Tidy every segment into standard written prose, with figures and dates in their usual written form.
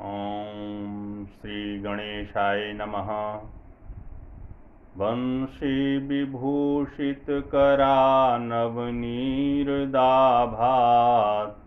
ओम श्री गणेशाय नमः। वंशी विभूषित करानवनीरदाभात्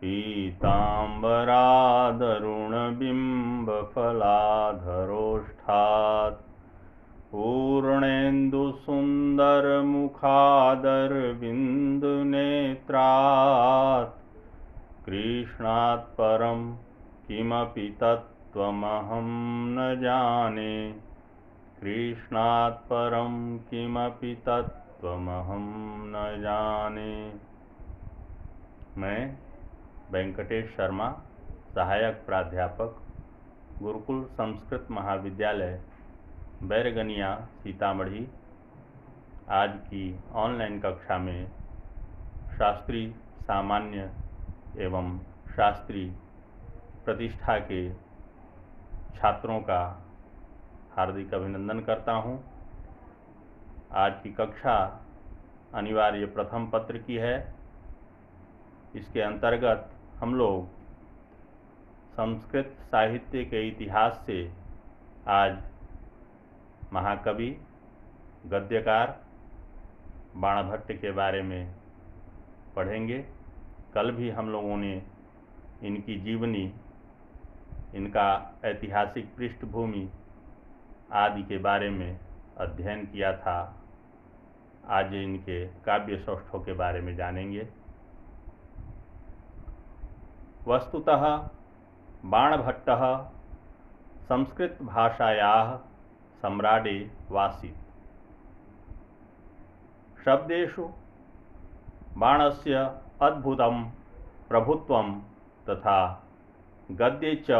पीताम्बरादरुणबिम्बफलाधरोष्ठात् पूर्णेन्दुसुन्दरमुखादरविन्दुनेत्रात् कृष्णात् परं किमपि तत्त्वमहं न जाने। कृष्णात् परं किमपि तत्त्वमहं न जाने। मैं वेंकटेश शर्मा, सहायक प्राध्यापक, गुरुकुल संस्कृत महाविद्यालय बैरगनिया सीतामढ़ी, आज की ऑनलाइन कक्षा में शास्त्री सामान्य एवं शास्त्री प्रतिष्ठा के छात्रों का हार्दिक अभिनंदन करता हूं। आज की कक्षा अनिवार्य प्रथम पत्र की है। इसके अंतर्गत हम लोग संस्कृत साहित्य के इतिहास से आज महाकवि, गद्यकार बाणभट्ट के बारे में पढ़ेंगे। कल भी हम लोगों ने इनकी जीवनी, इनका ऐतिहासिक पृष्ठभूमि आदि के बारे में अध्ययन किया था। आज इनके काव्य सौष्ठव के बारे में जानेंगे। वस्तुतः बाणभट्टः संस्कृत भाषायाः सम्राटे वासीत्। शब्देषु बाणस्य अद्भुतं प्रभुत्वं तथा गद्ये च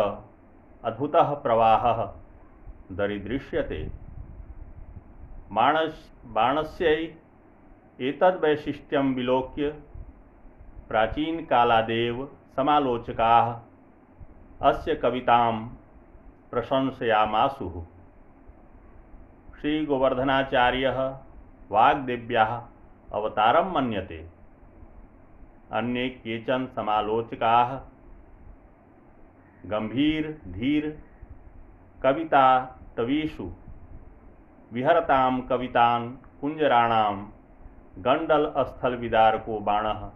अद्भुतः प्रवाहः दरीदृश्यते। बाणस्य एतद्वैशिष्ट्यं विलोक्य प्राचीनकालादेव समालोचकाः अस्य कवितां प्रशंसयामासुः। श्रीगोवर्धनाचार्यः वाग्देव्याः अवतारं मन्यते। अन्ये केचन समालोचकाः गंभीर धीर कविताटवीषु विहरतां कवितान् कुंजराणां गंडल स्थल विदारको बाणः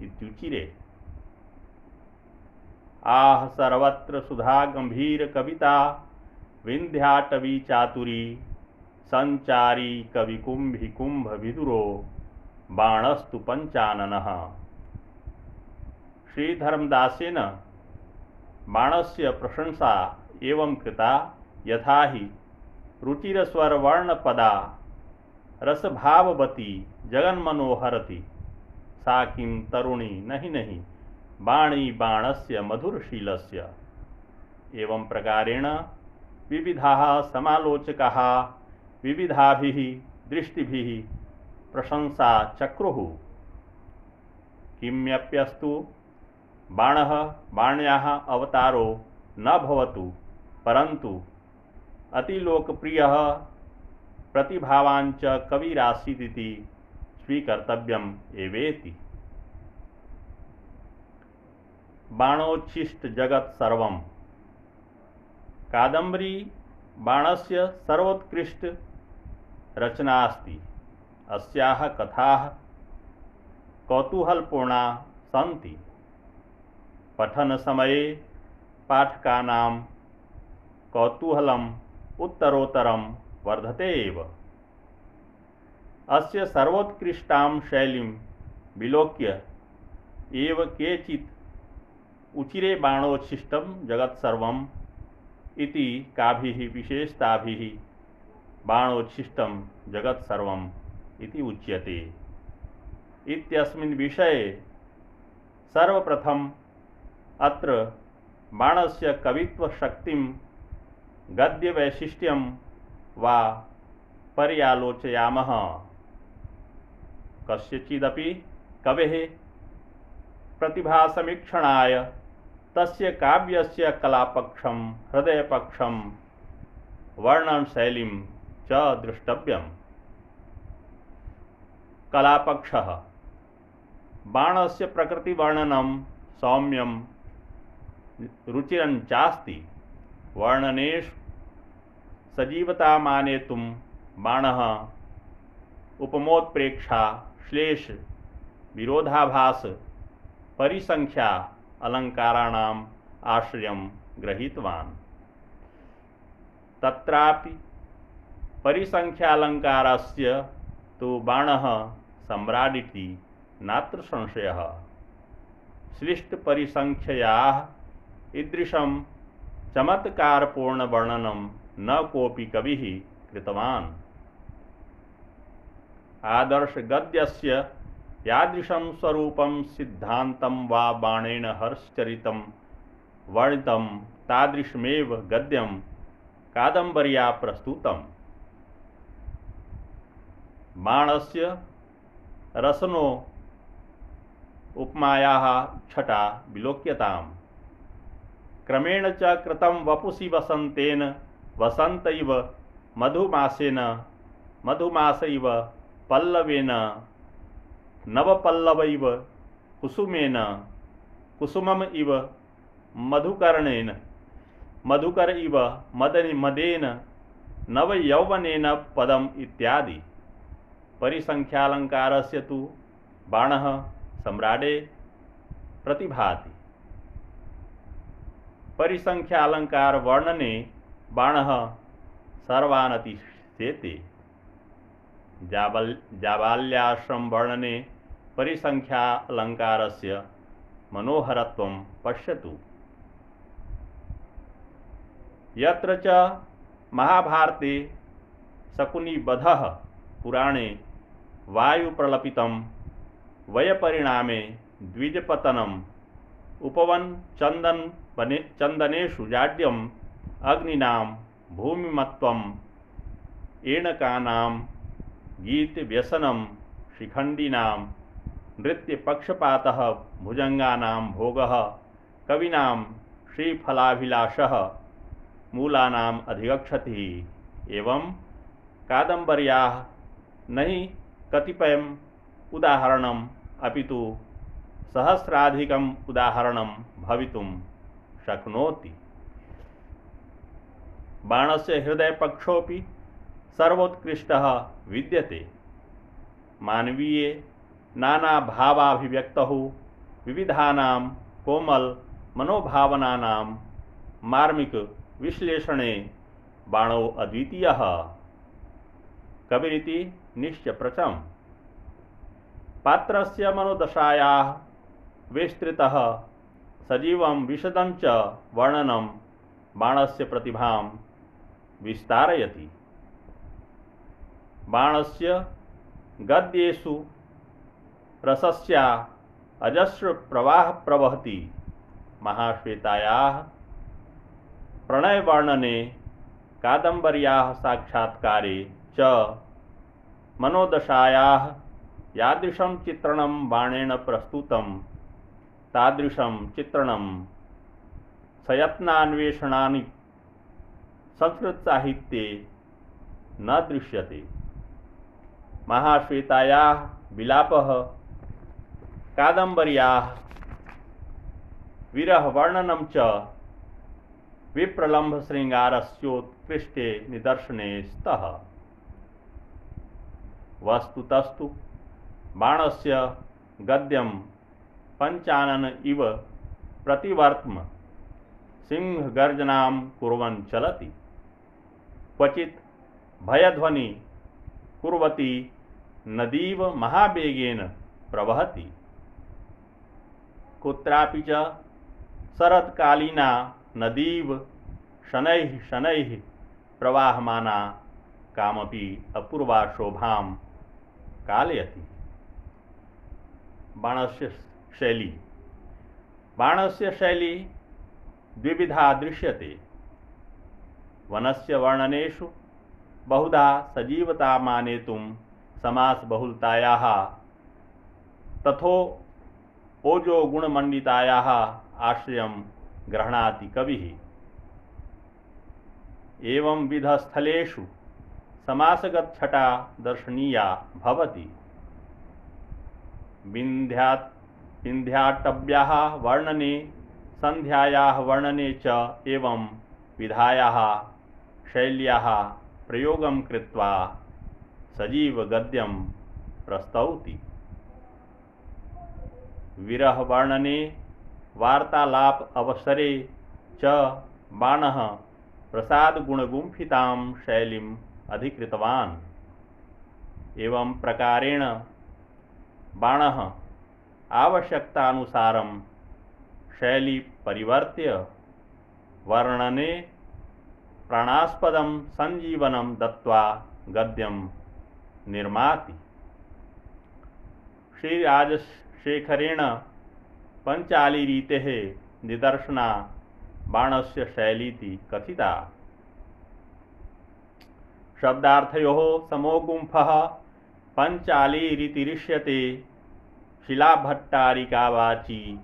इत्युचिरे। आह सर्वत्र सुधा गंभीर कविता विंध्याटवी चातुरी संचारी कवि कुंभी कुंभ विदुरो बाणस्तु पंचाननः। श्रीधर्मदासेन बाणस्य प्रशंसा एवं कृता यथा हि रुचिरस्वरवर्णपदा रसभाववती जगन्मनोहरति सा किं तरुणी नहि नहि बाणी बाणस्य मधुरशीलस्य। एवं प्रकारेण विविधाः समालोचकाः विविधाभिः दृष्टिभिः प्रशंसा चक्रुः। किम्यप्यस्तु बाणः बाण्याः अवतारो न भवतु, परन्तु अतिलोकप्रियः प्रतिभावान् च कविरासीदिति स्वीकर्तव्यम् एवेति। बाणोच्छिष्ट जगत् सर्वम्। कादम्बरी बाणस्य सर्वोत्कृष्ट रचना अस्ति। अस्याः कथाः कौतूहलपूर्णा सन्ति। पठन समये पाठकानां कौतूहलम् उत्तरोत्तरं वर्धते एव। अस्य सर्वोत्कृष्टां शैलीं विलोक्य एव केचित् उचिरे बाणोच्छिष्टं जगत्सर्वम् इति काभिः विशेषताभिः बाणोच्छिष्टं जगत्सर्वम् इति उच्यते। इत्यस्मिन् विषये सर्वप्रथम अत्र बाणस्य कवित्वशक्तिं गद्यवैशिष्ट्यं वा पर्यालोचयामः। कस्यचिदपि कवेः प्रतिभासमीक्षणाय तस्य काव्यस्य कलापक्षं हृदयपक्षं वर्णनशैलीं च द्रष्टव्यम्। कलापक्षः बाणस्य प्रकृतिवर्णनं सौम्यं रुचिरंचास्ति वर्णनेषु सजीवता मानेतुं बाणः उपमोत्प्रेक्षा श्लेष विरोधाभास परिसंख्या अलंकाराणाम आश्रयं गृहीतवान्। तत्रापि परिसंख्यालंकारस्य तु बाणः सम्राडिति नात्र संशयः। श्लिष्ट परिसंख्ययाः ईदृशं चमत्कारपूर्ण वर्णनं न कोऽपि कविः कृतवान्। आदर्श गद्यस्य यादृशं स्वरूपं सिद्धान्तं वा बाणेन हर्षचरितं वर्णितं तादृशमेव गद्यं कादम्बर्या प्रस्तुतम्। बाणस्य रसनो उपमायाः छटा विलोक्यताम्। क्रमेण च कृतं वपुषि वसन्तेन वसन्त इव मधुमासेन मधुमास इव पल्लवेन नवपल्लव इव कुसुमेन कुसुमम इव मधुकर्णेन मधुकर इव मदेन नवयौवनेन पदम इत्यादि। परिसंख्यालंकारस्य तु बाणः सम्राडे प्रतिभाति। परिसंख्यालंकार वर्णने बाणः सर्वानतिशेते। जाबाल्याश्रम वर्णने परिसंख्यालंकारस्य मनोहरत्वं पश्यतु। यत्र च महाभारते शकुनिवधः पुराणे वायुप्रलपितं वयपरिणामे द्विजपतनम् उपवन चंदनेषु जाड्यम् अग्निनां भूमिमत्वम् एणकानां गीतव्यसनं शिखण्डिनां नृत्यपक्षपातः भुजंगानां भोगः कविनां श्रीफलाभिलाषः मूलानाम् अधिगच्छति। एवं कादम्बर्याः नहि कतिपयम् उदाहरणम् अपितु सहस्राधिकम् उदाहरणं भवितुं शक्नोति। बाणस्य हृदयपक्षोऽपि सर्वोत्कृष्टः विद्यते। मानवीये नानाभावाभिव्यक्तौ विविधानां कोमल मनोभावनानां मार्मिक विश्लेषणे बाणो अद्वितीयः कविरिति निश्चप्रचम्। पात्रस्य मनोदशायाः विस्तृतः सजीवं विशदं च वर्णनं बाणस्य प्रतिभां विस्तारयति। बाणस्य गद्येषु रसस्य अजस्र प्रवाह प्रवहति। महाश्वेतायाः प्रणयवर्णने कादम्बर्याः साक्षात्कारे च मनोदशायाः यादृशं चित्रणं बाणेन प्रस्तुतं तादृशं चित्रणं सयत्नान्वेषणानि संस्कृतसाहित्ये न दृश्यते। महाश्वेतायाः विलापः कादम्बर्याः विरहवर्णनं च विप्रलम्भ श्रृंगारस्योत्कृष्टे निदर्शने स्तः। वस्तुतस्तु बाणस्य गद्यं पंचानन इव प्रतिवर्त्म सिंहगर्जनां कुर्वन् चलति। क्वचित् भयध्वनि कुर्वती नदीव महावेगेन प्रवहति। कुत्रापि च शरत्कालीना नदीव शनैः शनैः प्रवाहमाना कामपि अपूर्वा शोभां कालयति। बाणस्य शैली। बाणस्य शैली द्विविधा दृश्यते। वनस्य वर्णनेषु बहुधा सजीवता मानेतुं समास बहुलतायाः तथो ओजो गुणमण्डितायाः आश्रयं गृह्णाति कविः। एवं विधस्थलेषु समासगत छटा दर्शनीया भवति। विन्ध्याटव्याः वर्णने संध्यायाः वर्णने च एवं विधायाः शैल्याः प्रयोगं कृत्वा सजीव गद्यं प्रस्तौति। विरह वर्णने वार्तालाप अवसरे च बाणः प्रसाद गुणगुम्फितां शैलीम् अधिकृतवान्। एवं प्रकारेण बाणः आवश्यकतानुसारं शैली परिवर्त्य वर्णने प्राणास्पदं संजीवनं दत्त्वा गद्यं निर्माति। श्रीराजशेखरेण पंचालीरीतेः निदर्शना बाणस्य शैलीति कथिता। शब्दार्थयोः समोगुम्फः पंचालीरितिरिष्यते। शिलाभट्टारिकावाची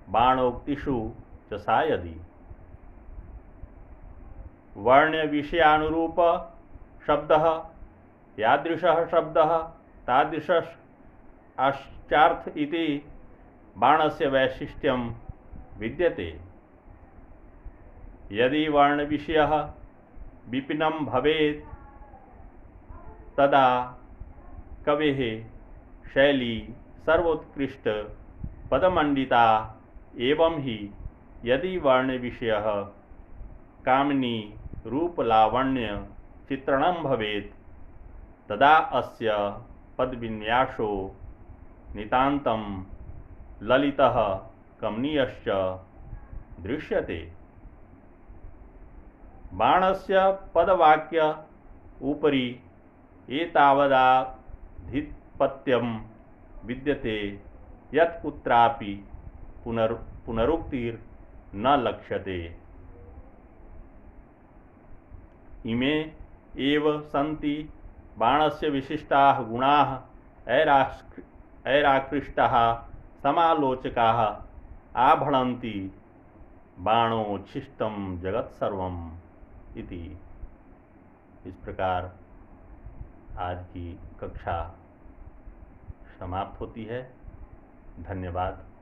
बाणोक्तिषु च सायदि। वर्ण्यविषयानुरूप शब्दः यादृशः शब्दः तादृशश्चार्थ इति बाणस्य वैशिष्ट्यं विद्यते। यदि वर्णविषयः विपिनं भवेत् तदा कवेः शैली सर्वोत्कृष्ट पदमण्डिता। एवं ही यदि वर्णविषयः कामिनी रूपलावण्य चित्रणं भवेत् तदा अस्य पदविन्यासो नितान्तं ललितः कमनीयश्च दृश्यते। बाणस्य पदवाक्य उपरि एतावदाधिपत्यं विद्यते यत् कुत्रापि पुनरुक्तिर्न लक्ष्यते। इमे एव सन्ति बाणस्य विशिष्टाः गुणाः। ऐराकृष्टाः समालोचकाः आभणन्ति बाणोच्छिष्टं जगत्सर्वम् इति। इस प्रकार आज की कक्षा समाप्त होती है। धन्यवाद।